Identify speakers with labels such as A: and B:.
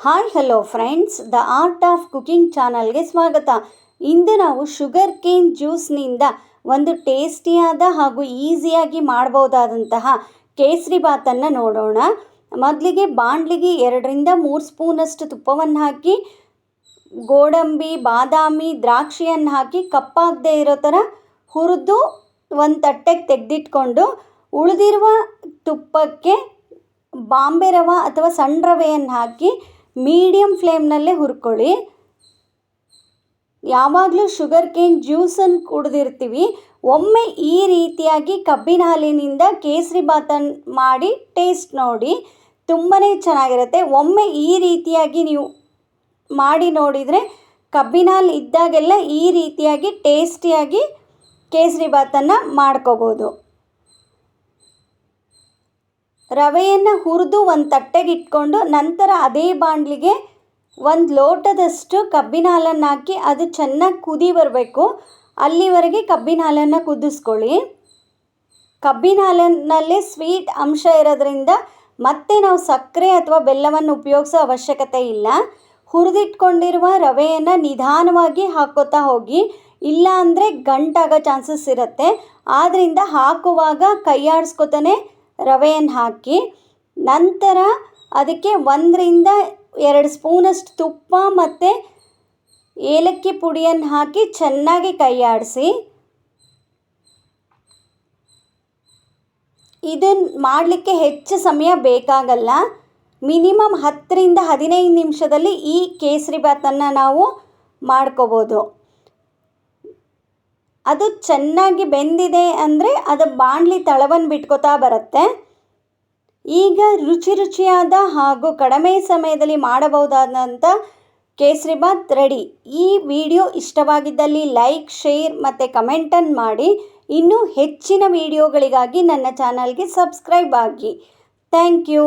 A: Hi hello friends, the art of cooking ಚಾನಲ್ಗೆ ಸ್ವಾಗತ. ಇಂದು ನಾವು ಶುಗರ್ ಕೇನ್ ಜ್ಯೂಸ್ನಿಂದ ಒಂದು ಟೇಸ್ಟಿಯಾದ ಹಾಗೂ ಈಸಿಯಾಗಿ ಮಾಡ್ಬೋದಾದಂತಹ ಕೇಸರಿಬಾತನ್ನು ನೋಡೋಣ. ಮೊದಲಿಗೆ ಬಾಣಲಿಗೆ 2-3 ಸ್ಪೂನಷ್ಟು ತುಪ್ಪವನ್ನು ಹಾಕಿ ಗೋಡಂಬಿ, ಬಾದಾಮಿ, ದ್ರಾಕ್ಷಿಯನ್ನು ಹಾಕಿ ಕಪ್ಪಾಗದೇ ಇರೋ ಥರ ಹುರಿದು ಒಂದು ತಟ್ಟೆಗೆ ತೆಗೆದಿಟ್ಕೊಂಡು ಉಳಿದಿರುವ ತುಪ್ಪಕ್ಕೆ ಬಾಂಬೆ ರವೆ ಅಥವಾ ಸಣ್ಣ ರವೆಯನ್ನು ಹಾಕಿ ಮೀಡಿಯಮ್ ಫ್ಲೇಮ್ನಲ್ಲೇ ಹುರ್ಕೊಳ್ಳಿ. ಯಾವಾಗಲೂ ಶುಗರ್ ಕೇನ್ ಜ್ಯೂಸನ್ನು ಕುಡಿದಿರ್ತೀವಿ, ಒಮ್ಮೆ ಈ ರೀತಿಯಾಗಿ ಕಬ್ಬಿನ ಹಾಲಿನಿಂದ ಕೇಸರಿಬಾತನ್ನು ಮಾಡಿ ಟೇಸ್ಟ್ ನೋಡಿ, ತುಂಬಾ ಚೆನ್ನಾಗಿರುತ್ತೆ. ಒಮ್ಮೆ ಈ ರೀತಿಯಾಗಿ ನೀವು ಮಾಡಿ ನೋಡಿದರೆ ಕಬ್ಬಿನ ಹಾಲು ಇದ್ದಾಗೆಲ್ಲ ಈ ರೀತಿಯಾಗಿ ಟೇಸ್ಟಿಯಾಗಿ ಕೇಸರಿಬಾತನ್ನು ಮಾಡ್ಕೋಬೋದು. ರವೆಯನ್ನು ಹುರಿದು ಒಂದು ತಟ್ಟೆಗೆ ಇಟ್ಕೊಂಡು ನಂತರ ಅದೇ ಬಾಣಲಿಗೆ 1 ಲೋಟದಷ್ಟು ಕಬ್ಬಿನ ಹಾಲನ್ನು ಹಾಕಿ ಅದು ಚೆನ್ನಾಗಿ ಕುದಿ ಬರಬೇಕು. ಅಲ್ಲಿವರೆಗೆ ಕಬ್ಬಿನ ಹಾಲನ್ನು ಕುದಿಸ್ಕೊಳ್ಳಿ. ಕಬ್ಬಿನ ಹಾಲಿನಲ್ಲೇ ಸ್ವೀಟ್ ಅಂಶ ಇರೋದ್ರಿಂದ ಮತ್ತೆ ನಾವು ಸಕ್ಕರೆ ಅಥವಾ ಬೆಲ್ಲವನ್ನು ಉಪಯೋಗಿಸೋ ಅವಶ್ಯಕತೆ ಇಲ್ಲ. ಹುರಿದಿಟ್ಕೊಂಡಿರುವ ರವೆಯನ್ನು ನಿಧಾನವಾಗಿ ಹಾಕ್ಕೋತಾ ಹೋಗಿ, ಇಲ್ಲ ಅಂದರೆ ಗಂಟಾಗೋ ಚಾನ್ಸಸ್ ಇರುತ್ತೆ. ಆದ್ದರಿಂದ ಹಾಕುವಾಗ ಕೈಯಾಡಿಸ್ಕೊತಾನೆ ರವೆಯನ್ನು ಹಾಕಿ, ನಂತರ ಅದಕ್ಕೆ 1-2 ಸ್ಪೂನಷ್ಟು ತುಪ್ಪ ಮತ್ತು ಏಲಕ್ಕಿ ಪುಡಿಯನ್ನು ಹಾಕಿ ಚೆನ್ನಾಗಿ ಕೈಯಾಡಿಸಿ. ಇದನ್ನು ಮಾಡಲಿಕ್ಕೆ ಹೆಚ್ಚು ಸಮಯ ಬೇಕಾಗಲ್ಲ. ಮಿನಿಮಮ್ 10-15 ನಿಮಿಷದಲ್ಲಿ ಈ ಕೇಸರಿಬಾತನ್ನು ನಾವು ಮಾಡ್ಕೋಬೋದು. ಅದು ಚೆನ್ನಾಗಿ ಬೆಂದಿದೆ ಅಂದರೆ ಅದು ಬಾಣಲಿ ತಳವನ್ನು ಬಿಟ್ಕೋತಾ ಬರುತ್ತೆ. ಈಗ ರುಚಿಯಾದ ಹಾಗೂ ಕಡಿಮೆ ಸಮಯದಲ್ಲಿ ಮಾಡಬಹುದಾದಂಥ ಕೇಸರಿಬಾತ್ ರೆಡಿ. ಈ ವಿಡಿಯೋ ಇಷ್ಟವಾಗಿದ್ದಲ್ಲಿ ಲೈಕ್, ಶೇರ್ ಮತ್ತು ಕಮೆಂಟನ್ನು ಮಾಡಿ. ಇನ್ನೂ ಹೆಚ್ಚಿನ ವಿಡಿಯೋಗಳಿಗಾಗಿ ನನ್ನ ಚಾನಲ್ಗೆ ಸಬ್ಸ್ಕ್ರೈಬ್ ಆಗಿ. Thank you.